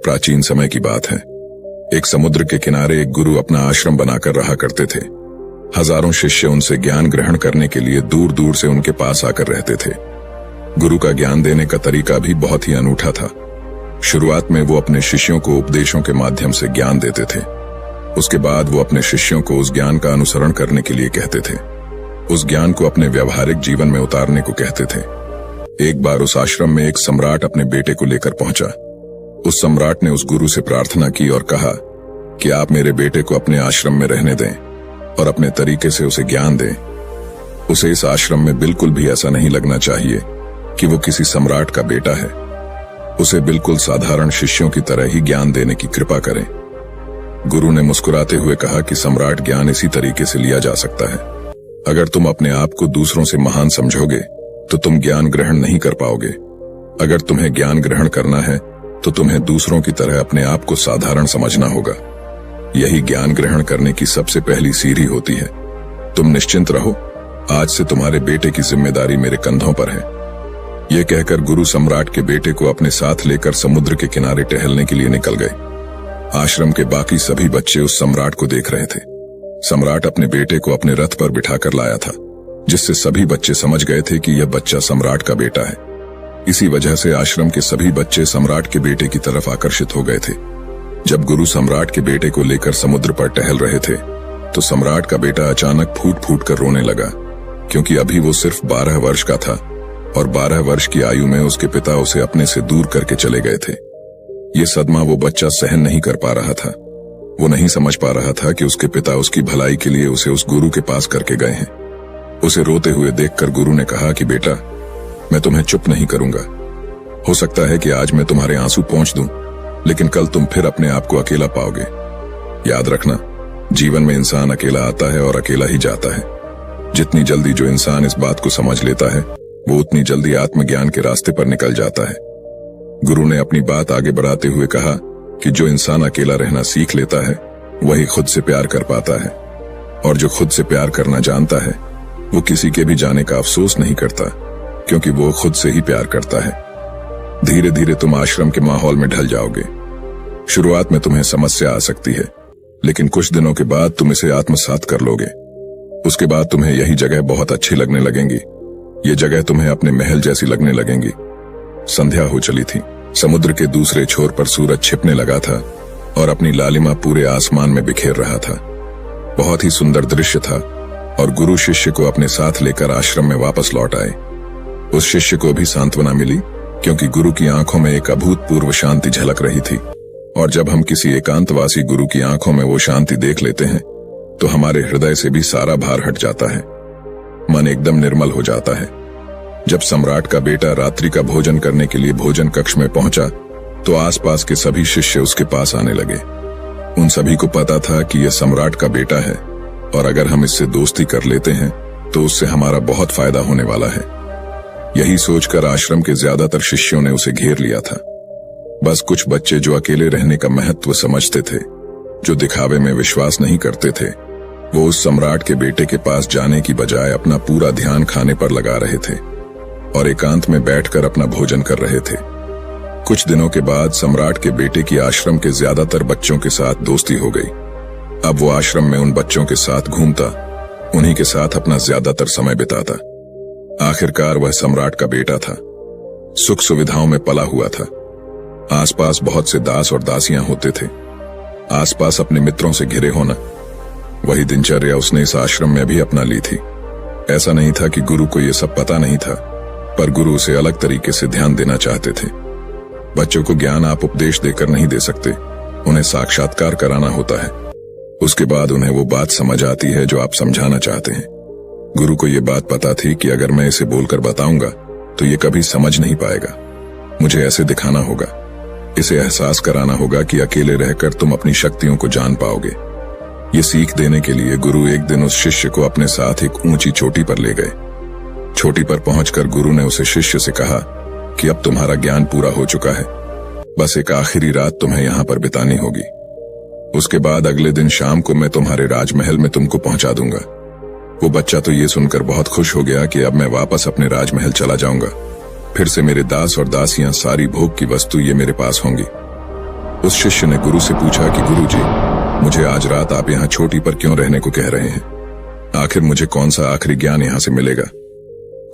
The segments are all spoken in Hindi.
प्राचीन समय की बात है। एक समुद्र के किनारे एक गुरु अपना आश्रम बनाकर रहा करते थे। हजारों शिष्य उनसे ज्ञान ग्रहण करने के लिए दूर दूर से उनके पास आकर रहते थे। गुरु का ज्ञान देने का तरीका भी बहुत ही अनूठा था। शुरुआत में वो अपने शिष्यों को उपदेशों के माध्यम से ज्ञान देते थे। उसके बाद वो अपने शिष्यों को उस ज्ञान का अनुसरण करने के लिए कहते थे, उस ज्ञान को अपने व्यावहारिक जीवन में उतारने को कहते थे। एक बार उस आश्रम में एक सम्राट अपने बेटे को लेकर पहुंचा। उस सम्राट ने उस गुरु से प्रार्थना की और कहा कि आप मेरे बेटे को अपने आश्रम में रहने दें और अपने तरीके से उसे ज्ञान दें। उसे इस आश्रम में बिल्कुल भी ऐसा नहीं लगना चाहिए कि वो किसी सम्राट का बेटा है। उसे बिल्कुल साधारण शिष्यों की तरह ही ज्ञान देने की कृपा करें। गुरु ने मुस्कुराते हुए कहा कि सम्राट ज्ञान इसी तरीके से लिया जा सकता है। अगर तुम अपने आप को दूसरों से महान समझोगे तो तुम ज्ञान ग्रहण नहीं कर पाओगे। अगर तुम्हें ज्ञान ग्रहण करना है तो तुम्हें दूसरों की तरह अपने आप को साधारण समझना होगा। यही ज्ञान ग्रहण करने की सबसे पहली सीढ़ी होती है। तुम निश्चिंत रहो, आज से तुम्हारे बेटे की जिम्मेदारी मेरे कंधों पर है। यह कहकर गुरु सम्राट के बेटे को अपने साथ लेकर समुद्र के किनारे टहलने के लिए निकल गए। आश्रम के बाकी सभी बच्चे उस सम्राट को देख रहे थे। सम्राट अपने बेटे को अपने रथ पर बिठाकर लाया था, जिससे सभी बच्चे समझ गए थे कि यह बच्चा सम्राट का बेटा है। इसी वजह से आश्रम के सभी बच्चे सम्राट के बेटे की तरफ आकर्षित हो गए थे। जब गुरु सम्राट के बेटे को लेकर समुद्र पर टहल रहे थे तो सम्राट का बेटा अचानक फूट फूट कर रोने लगा, क्योंकि अभी वो सिर्फ 12 वर्ष का था और 12 वर्ष की आयु में उसके पिता उसे अपने से दूर करके चले गए थे। ये सदमा वो बच्चा सहन नहीं कर पा रहा था। वो नहीं समझ पा रहा था कि उसके पिता उसकी भलाई के लिए उसे उस गुरु के पास करके गए हैं। उसे रोते हुए देखकर गुरु ने कहा कि बेटा, मैं तुम्हें चुप नहीं करूंगा। हो सकता है कि आज मैं तुम्हारे आंसू पोंछ दूं, लेकिन कल तुम फिर अपने आप को अकेला पाओगे। याद रखना, जीवन में इंसान अकेला आता है और अकेला ही जाता है। जितनी जल्दी जो इंसान इस बात को समझ लेता है, वो उतनी जल्दी आत्मज्ञान के रास्ते पर निकल जाता है। गुरु ने अपनी बात आगे बढ़ाते हुए कहा कि जो इंसान अकेला रहना सीख लेता है वही खुद से प्यार कर पाता है, और जो खुद से प्यार करना जानता है वो किसी के भी जाने का अफसोस नहीं करता, क्योंकि वो खुद से ही प्यार करता है। धीरे धीरे तुम आश्रम के माहौल में ढल जाओगे। शुरुआत में तुम्हें समस्या आ सकती है, लेकिन कुछ दिनों के बाद तुम इसे आत्मसात कर लोगे। उसके बाद तुम्हें यही जगह बहुत अच्छी लगने लगेंगी। ये जगह तुम्हें अपने महल जैसी लगने लगेंगी। संध्या हो चली थी। समुद्र के दूसरे छोर पर सूरज छिपने लगा था और अपनी लालिमा पूरे आसमान में बिखेर रहा था। बहुत ही सुंदर दृश्य था और गुरु शिष्य को अपने साथ लेकर आश्रम में वापस लौट आए। उस शिष्य को भी सांत्वना मिली, क्योंकि गुरु की आंखों में एक अभूतपूर्व शांति झलक रही थी। और जब हम किसी एकांतवासी गुरु की आंखों में वो शांति देख लेते हैं तो हमारे हृदय से भी सारा भार हट जाता है। मन एकदम निर्मल हो जाता है। जब सम्राट का बेटा रात्रि का भोजन करने के लिए भोजन कक्ष में पहुंचा तो आसपास के सभी शिष्य उसके पास आने लगे। उन सभी को पता था कि यह सम्राट का बेटा है और अगर हम इससे दोस्ती कर लेते हैं तो उससे हमारा बहुत फायदा होने वाला है। यही सोचकर आश्रम के ज्यादातर शिष्यों ने उसे घेर लिया था। बस कुछ बच्चे जो अकेले रहने का महत्व समझते थे, जो दिखावे में विश्वास नहीं करते थे, वो उस सम्राट के बेटे के पास जाने की बजाय अपना पूरा ध्यान खाने पर लगा रहे थे और एकांत में बैठकर अपना भोजन कर रहे थे। कुछ दिनों के बाद सम्राट के बेटे की आश्रम के ज्यादातर बच्चों के साथ दोस्ती हो गई। अब वो आश्रम में उन बच्चों के साथ घूमता, उन्हीं के साथ अपना ज्यादातर समय बिताता। आखिरकार वह सम्राट का बेटा था, सुख सुविधाओं में पला हुआ था। आसपास बहुत से दास और दासियां होते थे। आसपास अपने मित्रों से घिरे होना, वही दिनचर्या उसने इस आश्रम में भी अपना ली थी। ऐसा नहीं था कि गुरु को यह सब पता नहीं था, पर गुरु उसे अलग तरीके से ध्यान देना चाहते थे। बच्चों को ज्ञान आप उपदेश देकर नहीं दे सकते, उन्हें साक्षात्कार कराना होता है। उसके बाद उन्हें वो बात समझ आती है जो आप समझाना चाहते हैं। गुरु को ये बात पता थी कि अगर मैं इसे बोलकर बताऊंगा तो ये कभी समझ नहीं पाएगा। मुझे ऐसे दिखाना होगा, इसे एहसास कराना होगा कि अकेले रहकर तुम अपनी शक्तियों को जान पाओगे। ये सीख देने के लिए गुरु एक दिन उस शिष्य को अपने साथ एक ऊंची चोटी पर ले गए। चोटी पर पहुंचकर गुरु ने उसे शिष्य से कहा कि अब तुम्हारा ज्ञान पूरा हो चुका है, बस एक आखिरी रात तुम्हें यहाँ पर बितानी होगी। उसके बाद अगले दिन शाम को मैं तुम्हारे राजमहल में तुमको पहुंचा दूंगा। वो बच्चा तो ये सुनकर बहुत खुश हो गया कि अब मैं वापस अपने राजमहल चला जाऊंगा। फिर से मेरे दास और दासियां, सारी भोग की वस्तु ये मेरे पास होंगी। उस शिष्य ने गुरु से पूछा कि गुरुजी, मुझे आज रात आप यहाँ चोटी पर क्यों रहने को कह रहे हैं? आखिर मुझे कौन सा आखिरी ज्ञान यहाँ से मिलेगा?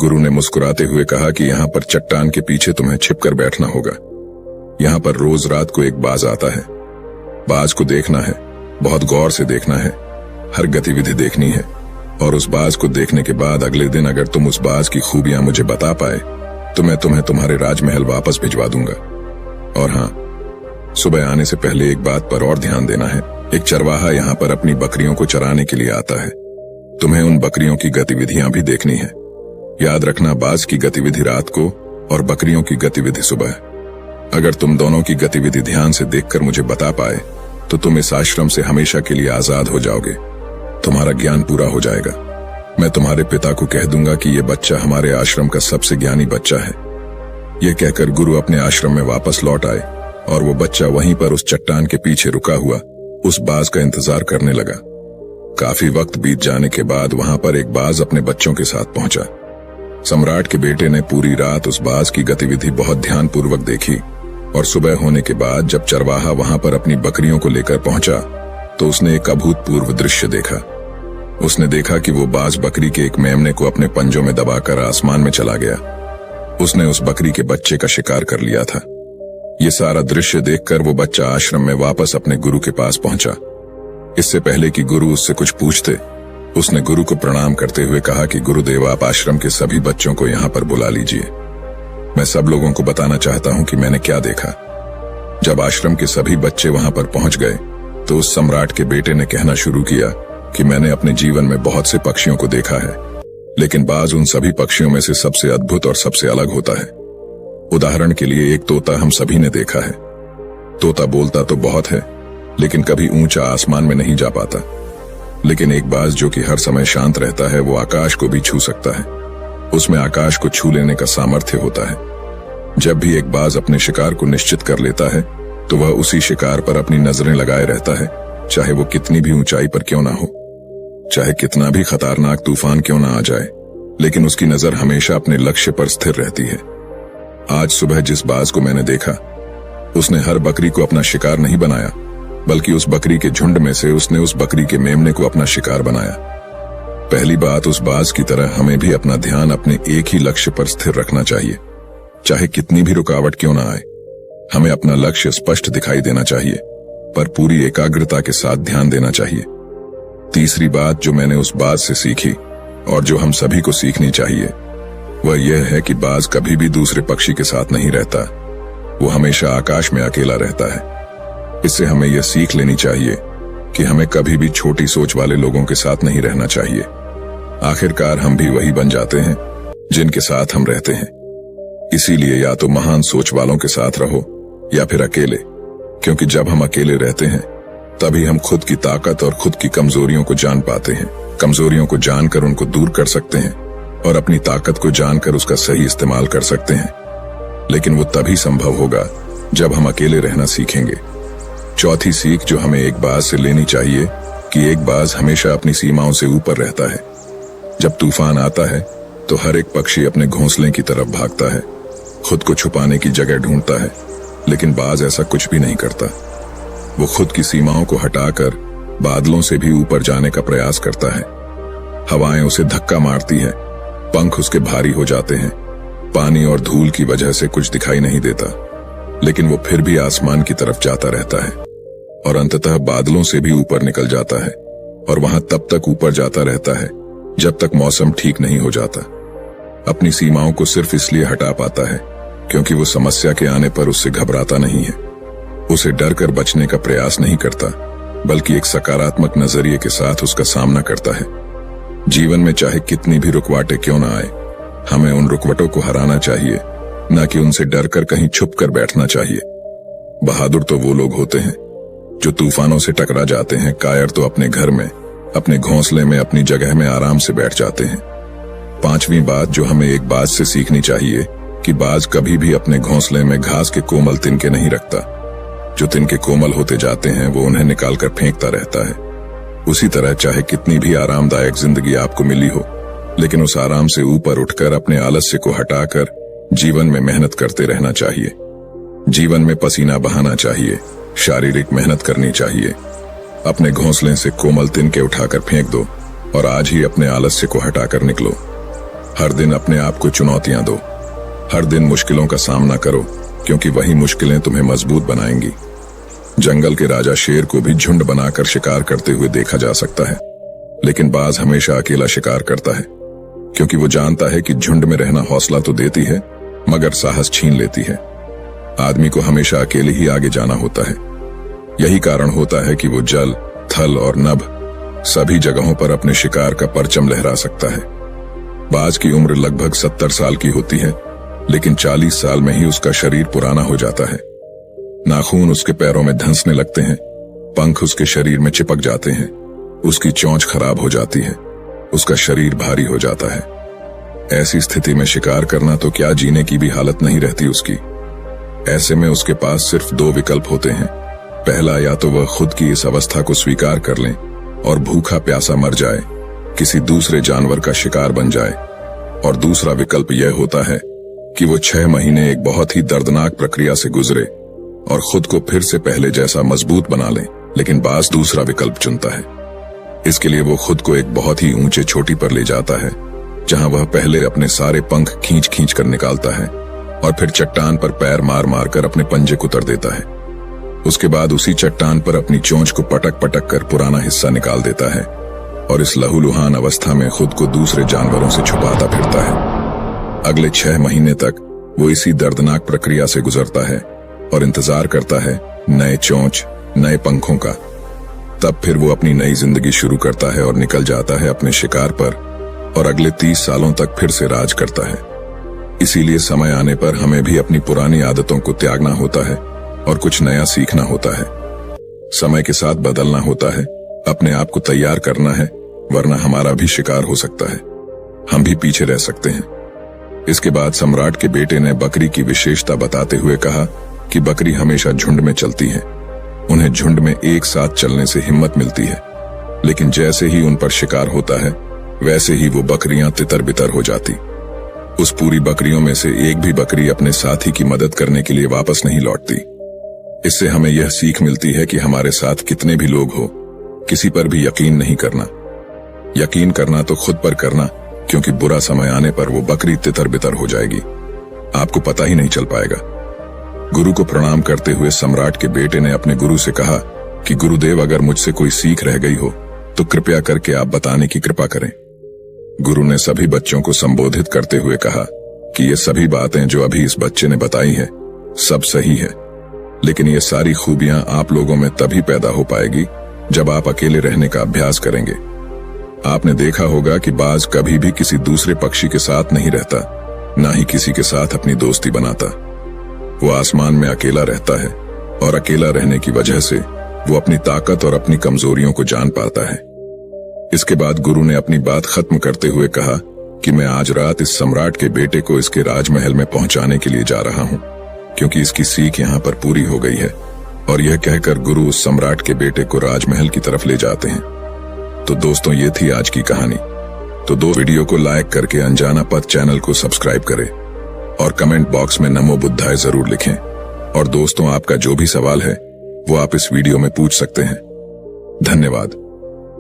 गुरु ने मुस्कुराते हुए कहा कि यहाँ पर चट्टान के पीछे तुम्हें छिपकर बैठना होगा। यहाँ पर रोज रात को एक बाज आता है। बाज को देखना है, बहुत गौर से देखना है, हर गतिविधि देखनी है, और उस बाज को देखने के बाद अगले दिन अगर तुम उस बाज की खूबियां मुझे बता पाए तो मैं तुम्हें तुम्हारे राजमहल वापस भिजवा दूंगा। और हाँ, सुबह आने से पहले एक बात पर और ध्यान देना है। एक चरवाहा यहाँ पर अपनी बकरियों को चराने के लिए आता है। तुम्हें उन बकरियों की गतिविधियां भी देखनी है। याद रखना, बाज की गतिविधि रात को और बकरियों की गतिविधि सुबह। अगर तुम दोनों की गतिविधि ध्यान से देखकर मुझे बता पाए तो तुम इस आश्रम से हमेशा के लिए आजाद हो जाओगे। तुम्हारा ज्ञान पूरा हो जाएगा। मैं तुम्हारे पिता को कह दूंगा कि ये बच्चा हमारे आश्रम का सबसे ज्ञानी बच्चा है। यह कहकर गुरु अपने आश्रम में वापस लौट आए और वो बच्चा वहीं पर उस चट्टान के पीछे रुका हुआ उस बाज का इंतजार करने लगा। काफी वक्त बीत जाने के बाद वहां पर एक बाज अपने बच्चों के साथ पहुंचा। सम्राट के बेटे ने पूरी रात उस बाज की गतिविधि बहुत ध्यानपूर्वक देखी और सुबह होने के बाद जब चरवाहा वहां पर अपनी बकरियों को लेकर पहुंचा तो उसने एक अभूतपूर्व दृश्य देखा। उसने देखा कि वो बाज बकरी के एक मेमने को अपने पंजों में दबाकर आसमान में चला गया। उसने उस बकरी के बच्चे का शिकार कर लिया था। ये सारा दृश्य देखकर वो बच्चा आश्रम में वापस अपने गुरु के पास पहुंचा। इससे पहले कि गुरु उससे कुछ पूछते, उसने गुरु को प्रणाम करते हुए कहा कि गुरुदेव, आप आश्रम के सभी बच्चों को यहाँ पर बुला लीजिए। मैं सब लोगों को बताना चाहता हूँ कि मैंने क्या देखा। जब आश्रम के सभी बच्चे वहां पर पहुंच गए तो उस सम्राट के बेटे ने कहना शुरू किया कि मैंने अपने जीवन में बहुत से पक्षियों को देखा है, लेकिन बाज उन सभी पक्षियों में से सबसे अद्भुत और सबसे अलग होता है। उदाहरण के लिए एक तोता हम सभी ने देखा है। तोता बोलता तो बहुत है, लेकिन कभी ऊंचा आसमान में नहीं जा पाता। लेकिन एक बाज जो कि हर समय शांत रहता है, वो आकाश को भी छू सकता है। उसमें आकाश को छू लेने का सामर्थ्य होता है। जब भी एक बाज अपने शिकार को निश्चित कर लेता है तो वह उसी शिकार पर अपनी नजरें लगाए रहता है, चाहे वो कितनी भी ऊंचाई पर क्यों ना हो, चाहे कितना भी खतरनाक तूफान क्यों ना आ जाए, लेकिन उसकी नजर हमेशा अपने लक्ष्य पर स्थिर रहती है। आज सुबह जिस बाज को मैंने देखा, उसने हर बकरी को अपना शिकार नहीं बनाया, बल्कि उस बकरी के झुंड में से उसने उस बकरी के मेमने को अपना शिकार बनाया। पहली बात, उस बाज की तरह हमें भी अपना ध्यान अपने एक ही लक्ष्य पर स्थिर रखना चाहिए, चाहे कितनी भी रुकावट क्यों ना आए। हमें अपना लक्ष्य स्पष्ट दिखाई देना चाहिए, पर पूरी एकाग्रता के साथ ध्यान देना चाहिए। तीसरी बात जो मैंने उस बाज से सीखी और जो हम सभी को सीखनी चाहिए, वह यह है कि बाज कभी भी दूसरे पक्षी के साथ नहीं रहता। वो हमेशा आकाश में अकेला रहता है। इससे हमें यह सीख लेनी चाहिए कि हमें कभी भी छोटी सोच वाले लोगों के साथ नहीं रहना चाहिए। आखिरकार हम भी वही बन जाते हैं जिनके साथ हम रहते हैं। इसीलिए या तो महान सोच वालों के साथ रहो या फिर अकेले, क्योंकि जब हम अकेले रहते हैं तभी हम खुद की ताकत और खुद की कमजोरियों को जान पाते हैं। कमजोरियों को जानकर उनको दूर कर सकते हैं और अपनी ताकत को जानकर उसका सही इस्तेमाल कर सकते हैं। लेकिन वो तभी संभव होगा जब हम अकेले रहना सीखेंगे। चौथी सीख जो हमें एक बाज से लेनी चाहिए कि एक बाज हमेशा अपनी सीमाओं से ऊपर रहता है। जब तूफान आता है तो हर एक पक्षी अपने घोंसले की तरफ भागता है, खुद को छुपाने की जगह ढूंढता है, लेकिन बाज ऐसा कुछ भी नहीं करता। वो खुद की सीमाओं को हटाकर बादलों से भी ऊपर जाने का प्रयास करता है। हवाएं उसे धक्का मारती है, पंख उसके भारी हो जाते हैं, पानी और धूल की वजह से कुछ दिखाई नहीं देता, लेकिन वो फिर भी आसमान की तरफ जाता रहता है और अंततः बादलों से भी ऊपर निकल जाता है और वहां तब तक ऊपर जाता रहता है जब तक मौसम ठीक नहीं हो जाता। अपनी सीमाओं को सिर्फ इसलिए हटा पाता है क्योंकि वो समस्या के आने पर उससे घबराता नहीं है, उसे डर कर बचने का प्रयास नहीं करता, बल्कि एक सकारात्मक नजरिए के साथ उसका सामना करता है। जीवन में चाहे कितनी भी रुकावटें क्यों ना आए, हमें उन रुकावटों को हराना चाहिए, न कि उनसे डर कर कहीं छुप कर बैठना चाहिए। बहादुर तो वो लोग होते हैं जो तूफानों से टकरा जाते हैं, कायर तो अपने घर में, अपने घोंसले में, अपनी जगह में आराम से बैठ जाते हैं। पांचवी बात जो हमें एक बाज से सीखनी चाहिए कि बाज कभी भी अपने घोंसले में घास के कोमल तिनके नहीं रखता। जो तिनके कोमल होते जाते हैं वो उन्हें निकालकर फेंकता रहता है। उसी तरह चाहे कितनी भी आरामदायक जिंदगी आपको मिली हो, लेकिन उस आराम से ऊपर उठकर अपने आलस्य को हटाकर जीवन में मेहनत करते रहना चाहिए। जीवन में पसीना बहाना चाहिए, शारीरिक मेहनत करनी चाहिए। अपने घोंसले से कोमल तिनके उठाकर फेंक दो और आज ही अपने आलस्य को हटाकर निकलो। हर दिन अपने आप को चुनौतियां दो, हर दिन मुश्किलों का सामना करो, क्योंकि वही मुश्किलें तुम्हें मजबूत बनाएंगी। जंगल के राजा शेर को भी झुंड बनाकर शिकार करते हुए देखा जा सकता है, लेकिन बाज हमेशा अकेला शिकार करता है, क्योंकि वो जानता है कि झुंड में रहना हौसला तो देती है मगर साहस छीन लेती है। आदमी को हमेशा अकेले ही आगे जाना होता है। यही कारण होता है कि वो जल, थल और नभ सभी जगहों पर अपने शिकार का परचम लहरा सकता है। बाज की उम्र लगभग 70 साल की होती है, लेकिन 40 साल में ही उसका शरीर पुराना हो जाता है। नाखून उसके पैरों में धंसने लगते हैं, पंख उसके शरीर में चिपक जाते हैं, उसकी चोंच खराब हो जाती है, उसका शरीर भारी हो जाता है। ऐसी स्थिति में शिकार करना तो क्या, जीने की भी हालत नहीं रहती उसकी। ऐसे में उसके पास सिर्फ 2 विकल्प होते हैं। पहला, या तो वह खुद की इस अवस्था को स्वीकार कर लें और भूखा प्यासा मर जाए, किसी दूसरे जानवर का शिकार बन जाए, और दूसरा विकल्प यह होता है कि वो 6 महीने एक बहुत ही दर्दनाक प्रक्रिया से गुजरे और खुद को फिर से पहले जैसा मजबूत बना ले। लेकिन बाज दूसरा विकल्प चुनता है। इसके लिए वो खुद को एक बहुत ही ऊंचे चोटी पर ले जाता है, जहां वह पहले अपने सारे पंख खींच खींच कर निकालता है और फिर चट्टान पर पैर मार मार कर अपने पंजे कुतर देता है। उसके बाद उसी चट्टान पर अपनी चोंच को पटक पटक कर पुराना हिस्सा निकाल देता है और इस लहूलुहान अवस्था में खुद को दूसरे जानवरों से छुपाता फिरता है। अगले 6 महीने तक वो इसी दर्दनाक प्रक्रिया से गुजरता है और इंतजार करता है नए चोंच, नए पंखों का। तब फिर वो अपनी नई जिंदगी शुरू करता है और निकल जाता है अपने शिकार पर और अगले 30 सालों तक फिर से राज करता है। इसीलिए समय आने पर हमें भी अपनी पुरानी आदतों को त्यागना होता है और कुछ नया सीखना होता है। समय के साथ बदलना होता है, अपने आप को तैयार करना है, वरना हमारा भी शिकार हो सकता है, हम भी पीछे रह सकते हैं। इसके बाद सम्राट के बेटे ने बकरी की विशेषता बताते हुए कहा कि बकरी हमेशा झुंड में चलती है। उन्हें झुंड में एक साथ चलने से हिम्मत मिलती है, लेकिन जैसे ही उन पर शिकार होता है वैसे ही वो बकरियां तितर बितर हो जाती। उस पूरी बकरियों में से एक भी बकरी अपने साथी की मदद करने के लिए वापस नहीं लौटती। इससे हमें यह सीख मिलती है कि हमारे साथ कितने भी लोग हो, किसी पर भी यकीन नहीं करना। यकीन करना तो खुद पर करना, क्योंकि बुरा समय आने पर वो बकरी तितर बितर हो जाएगी, आपको पता ही नहीं चल पाएगा। गुरु को प्रणाम करते हुए सम्राट के बेटे ने अपने गुरु से कहा कि गुरुदेव, अगर मुझसे कोई सीख रह गई हो तो कृपया करके आप बताने की कृपा करें। गुरु ने सभी बच्चों को संबोधित करते हुए कहा कि ये सभी बातें जो अभी इस बच्चे ने बताई है सब सही है, लेकिन ये सारी खूबियां आप लोगों में तभी पैदा हो पाएगी जब आप अकेले रहने का अभ्यास करेंगे। आपने देखा होगा कि बाज कभी भी किसी दूसरे पक्षी के साथ नहीं रहता, ना ही किसी के साथ अपनी दोस्ती बनाता। वो आसमान में अकेला रहता है और अकेला रहने की वजह से वो अपनी ताकत और अपनी कमजोरियों को जान पाता है। इसके बाद गुरु ने अपनी बात खत्म करते हुए कहा कि मैं आज रात इस सम्राट के बेटे को इसके राजमहल में पहुंचाने के लिए जा रहा हूं, क्योंकि इसकी सीख यहाँ पर पूरी हो गई है। और यह कहकर गुरु उस सम्राट के बेटे को राजमहल की तरफ ले जाते हैं। तो दोस्तों, ये थी आज की कहानी। तो वीडियो को लाइक करके अनजाना पथ चैनल को सब्सक्राइब करें और कमेंट बॉक्स में नमो बुद्धाय जरूर लिखें। और दोस्तों, आपका जो भी सवाल है वो आप इस वीडियो में पूछ सकते हैं। धन्यवाद।